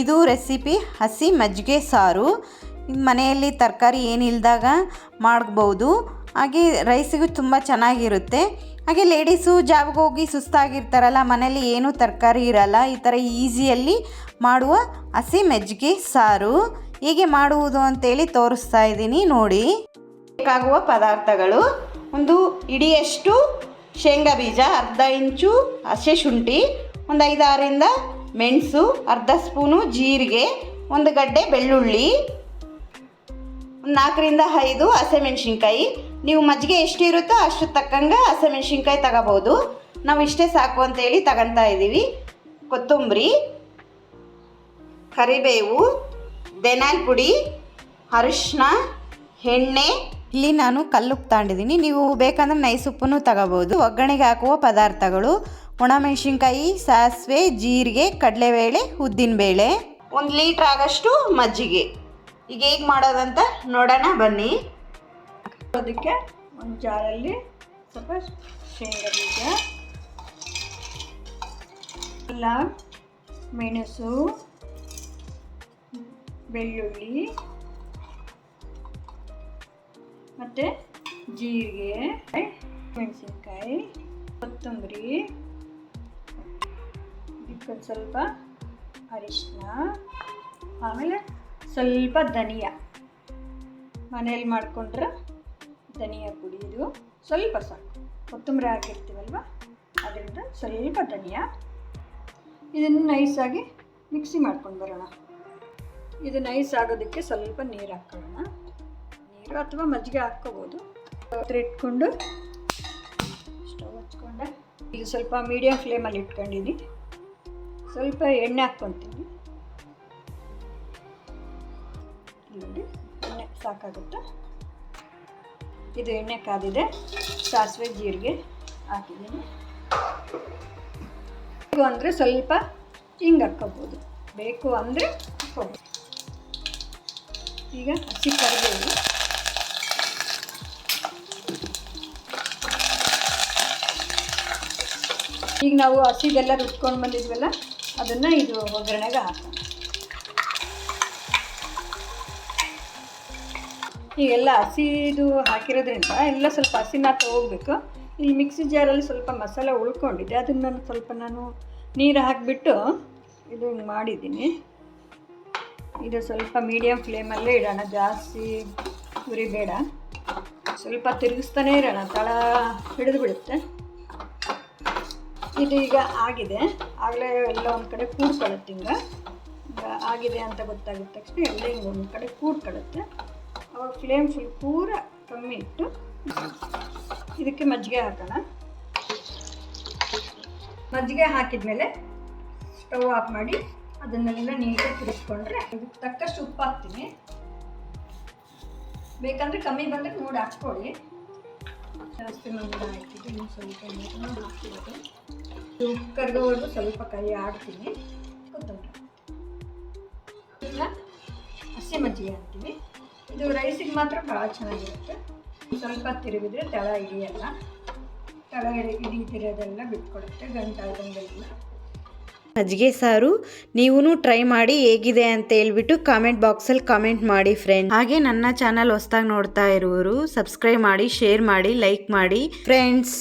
ಇದು ರೆಸಿಪಿ ಹಸಿ ಮಜ್ಜಿಗೆ ಸಾರು. ಮನೆಯಲ್ಲಿ ತರಕಾರಿ ಏನಿಲ್ಲದಾಗ ಮಾಡ್ಬೋದು. ಹಾಗೆ ರೈಸಿಗೂ ತುಂಬ ಚೆನ್ನಾಗಿರುತ್ತೆ. ಹಾಗೆ ಲೇಡೀಸು ಜಾಬ್ಗೆ ಹೋಗಿ ಸುಸ್ತಾಗಿರ್ತಾರಲ್ಲ, ಮನೇಲಿ ಏನೂ ತರಕಾರಿ ಇರಲ್ಲ, ಈ ಥರ ಈಸಿಯಲ್ಲಿ ಮಾಡುವ ಹಸಿ ಮಜ್ಜಿಗೆ ಸಾರು ಹೇಗೆ ಮಾಡುವುದು ಅಂತೇಳಿ ತೋರಿಸ್ತಾ ಇದ್ದೀನಿ ನೋಡಿ. ಬೇಕಾಗುವ ಪದಾರ್ಥಗಳು: ಒಂದು ಇಡಿಯಷ್ಟು ಶೇಂಗಾ ಬೀಜ, ಅರ್ಧ ಇಂಚು ಹಸಿ ಶುಂಠಿ, ಒಂದು 5-6 ಮೆಣಸು, ಅರ್ಧ ಸ್ಪೂನು ಜೀರಿಗೆ, ಒಂದು ಗಡ್ಡೆ ಬೆಳ್ಳುಳ್ಳಿ, ಒಂದು 4-5 ಹಸಿಮೆಣ್ಸಿನ್ಕಾಯಿ. ನೀವು ಮಜ್ಜಿಗೆ ಎಷ್ಟು ಇರುತ್ತೋ ಅಷ್ಟು ತಕ್ಕಂಗೆ ಹಸಿಮೆಣ್ಸಿನ್ಕಾಯಿ ತಗೋಬೋದು. ನಾವು ಇಷ್ಟೇ ಸಾಕು ಅಂತೇಳಿ ತಗೊತಾ ಇದ್ದೀವಿ. ಕೊತ್ತಂಬರಿ, ಕರಿಬೇವು, ಧನಿಯಾದ ಪುಡಿ, ಅರಿಶಿನ, ಎಣ್ಣೆ. ಇಲ್ಲಿ ನಾನು ಕಲ್ಲುಪ್ಪು ತಗೊಂಡಿದ್ದೀನಿ, ನೀವು ಬೇಕಂದ್ರೆ ನೈಸ್ ಉಪ್ಪನ್ನು ತಗೋಬೋದು. ಒಗ್ಗರಣೆಗೆ ಹಾಕುವ ಪದಾರ್ಥಗಳು: ಒಣಮೆಣಸಿನ್ಕಾಯಿ, ಸಾಸಿವೆ, ಜೀರಿಗೆ, ಕಡಲೆಬೇಳೆ, ಉದ್ದಿನಬೇಳೆ, 1 ಲೀಟ್ರ್ ಆಗಷ್ಟು ಮಜ್ಜಿಗೆ. ಈಗ ಹೇಗೆ ಮಾಡೋದಂತ ನೋಡೋಣ ಬನ್ನಿ. ಅದಕ್ಕೆ ಒಂದು ಜಾರಲ್ಲಿ ಸ್ವಲ್ಪ ಶೇಂಗಾ ಬೀಜ, ಎಲ್ಲ ಮೆಣಸು, ಬೆಳ್ಳುಳ್ಳಿ ಮತ್ತು ಜೀರಿಗೆ, ಮೆಣಸಿನ್ಕಾಯಿ, ಕೊತ್ತಂಬರಿ, ಇದಕ್ಕೊಂದು ಸ್ವಲ್ಪ ಅರಿಶಿನ, ಆಮೇಲೆ ಸ್ವಲ್ಪ ಧನಿಯಾ. ಮನೇಲಿ ಮಾಡಿಕೊಂಡ್ರೆ ಧನಿಯಾ ಪುಡಿ ಇದು ಸ್ವಲ್ಪ ಸಾಕು. ಕೊತ್ತಂಬರಿ ಹಾಕಿರ್ತೀವಲ್ವ ಅದರಿಂದ ಸ್ವಲ್ಪ ಧನಿಯಾ. ಇದನ್ನು ನೈಸಾಗಿ ಮಿಕ್ಸಿ ಮಾಡ್ಕೊಂಡು ಬರೋಣ. ಇದು ನೈಸ್ ಆಗೋದಕ್ಕೆ ಸ್ವಲ್ಪ ನೀರು ಹಾಕ್ಕೊಳ್ಳೋಣ. ನೀರು ಅಥವಾ ಮಜ್ಜಿಗೆ ಹಾಕ್ಕೋಬೋದು. ಇಟ್ಕೊಂಡು ಸ್ಟವ್ ಹಚ್ಕೊಂಡೆ. ಇದು ಸ್ವಲ್ಪ ಮೀಡಿಯಮ್ ಫ್ಲೇಮಲ್ಲಿ ಇಟ್ಕೊಂಡಿದ್ದೀನಿ. ಸ್ವಲ್ಪ ಎಣ್ಣೆ ಹಾಕ್ಕೊತೀನಿ. ನೋಡಿ, ಎಣ್ಣೆ ಸಾಕಾಗುತ್ತೆ. ಇದು ಎಣ್ಣೆ ಕಾದಿದೆ. ಸಾಸಿವೆ ಜೀರಿಗೆ ಹಾಕಿದ್ದೀನಿ. ಬೇಕು ಅಂದರೆ ಸ್ವಲ್ಪ ಹಿಂಗೆ ಹಾಕ್ಕೋಬೋದು, ಬೇಕು ಅಂದರೆ ಹಾಕ್ಕೋಬೋದು. ಈಗ ಹಸಿ ಕರಿಬೇವು, ಈಗ ನಾವು ಹಸಿದೆಲ್ಲ ರುಬ್ಕೊಂಡು ಬಂದಿದ್ವಲ್ಲ ಅದನ್ನು ಇದು ಒಗ್ಗರಣೆಗೆ ಹಾಕೋಣ. ಈಗೆಲ್ಲ ಹಸಿದು ಹಾಕಿರೋದ್ರಿಂದ ಎಲ್ಲ ಸ್ವಲ್ಪ ಹಸಿನ ಹೋಗಬೇಕು. ಇಲ್ಲಿ ಮಿಕ್ಸಿ ಜಾರಲ್ಲಿ ಸ್ವಲ್ಪ ಮಸಾಲೆ ಉಳ್ಕೊಂಡಿದೆ, ಅದನ್ನು ನಾನು ನೀರು ಹಾಕಿಬಿಟ್ಟು ಇದು ಹಿಂಗೆ ಮಾಡಿದ್ದೀನಿ. ಇದು ಸ್ವಲ್ಪ ಮೀಡಿಯಮ್ ಫ್ಲೇಮಲ್ಲೇ ಇಡೋಣ, ಜಾಸ್ತಿ ಉರಿ ಬೇಡ. ಸ್ವಲ್ಪ ತಿರುಗಿಸ್ತಾನೇ ಇರೋಣ, ತಳ ಹಿಡಿದು ಬಿಡುತ್ತೆ. ಇದು ಈಗ ಆಗಿದೆ, ಆಗಲೇ ಎಲ್ಲ ಒಂದು ಕಡೆ ಕೂಡ್ಕೊಳ್ಳುತ್ತೆ. ಹಿಂಗೆ ಆಗಿದೆ ಅಂತ ಗೊತ್ತಾಗಿದ ತಕ್ಷಣ ಎಲ್ಲ ಹಿಂಗೆ ಒಂದು ಕಡೆ ಕೂಡ್ಕೊಳ್ಳುತ್ತೆ. ಅವಾಗ ಫ್ಲೇಮ್ ಪೂರ ಕಮ್ಮಿ ಇಟ್ಟು ಇದಕ್ಕೆ ಮಜ್ಜಿಗೆ ಹಾಕೋಣ. ಮಜ್ಜಿಗೆ ಹಾಕಿದ್ಮೇಲೆ ಸ್ಟವ್ ಆಫ್ ಮಾಡಿ ಅದನ್ನೆಲ್ಲ ನೀಟಾಗಿ ತಿರುಗಿಸ್ಕೊಂಡ್ರೆ ಇದಕ್ಕೆ ತಕ್ಕಷ್ಟು ಉಪ್ಪು ಹಾಕ್ತೀನಿ. ಬೇಕಂದರೆ ಕಮ್ಮಿ ಬಂದರೆ ನೋಡಿ ಹಾಕ್ಕೊಳ್ಳಿ. ಜಾಸ್ತಿ ಮಂದಿ ಹಾಕಿದ್ದು ಇನ್ನು ಸ್ವಲ್ಪ ನೀರನ್ನು ಹಾಕ್ತಿರೋದು. ಉಪ್ಪು ಕರಗೋವರೆಗೂ ಸ್ವಲ್ಪ ಕೈ ಆಡ್ತೀನಿ. ಕೊತ್ತಂಬರಿ, ಈಗ ಹಸಿ ಮಜ್ಜಿಗೆ ಹಾಕ್ತೀವಿ. ಇದು ರೈಸಿಗೆ ಮಾತ್ರ ಭಾಳ ಚೆನ್ನಾಗಿರುತ್ತೆ. ಸ್ವಲ್ಪ ತಿರುಗಿದ್ರೆ ತಳ ಹಿಡಿಯಲ್ಲ, ತಳ ಹಿಡಿದಿರೋದೆಲ್ಲ ಬಿಟ್ಕೊಡುತ್ತೆ, ಗಂಟಾದಂಗೆಲ್ಲ. ಮಜ್ಜಿಗೆ ಸಾರು ನೀವೂ ಟ್ರೈ ಮಾಡಿ ಹೇಗಿದೆ ಅಂತ ಹೇಳ್ಬಿಟ್ಟು ಕಾಮೆಂಟ್ ಬಾಕ್ಸಲ್ಲಿ ಕಾಮೆಂಟ್ ಮಾಡಿ ಫ್ರೆಂಡ್ಸ್. ಹಾಗೆ ನನ್ನ ಚಾನಲ್ ಹೊಸದಾಗಿ ನೋಡ್ತಾ ಇರುವವರು ಸಬ್ಸ್ಕ್ರೈಬ್ ಮಾಡಿ, ಶೇರ್ ಮಾಡಿ, ಲೈಕ್ ಮಾಡಿ ಫ್ರೆಂಡ್ಸ್.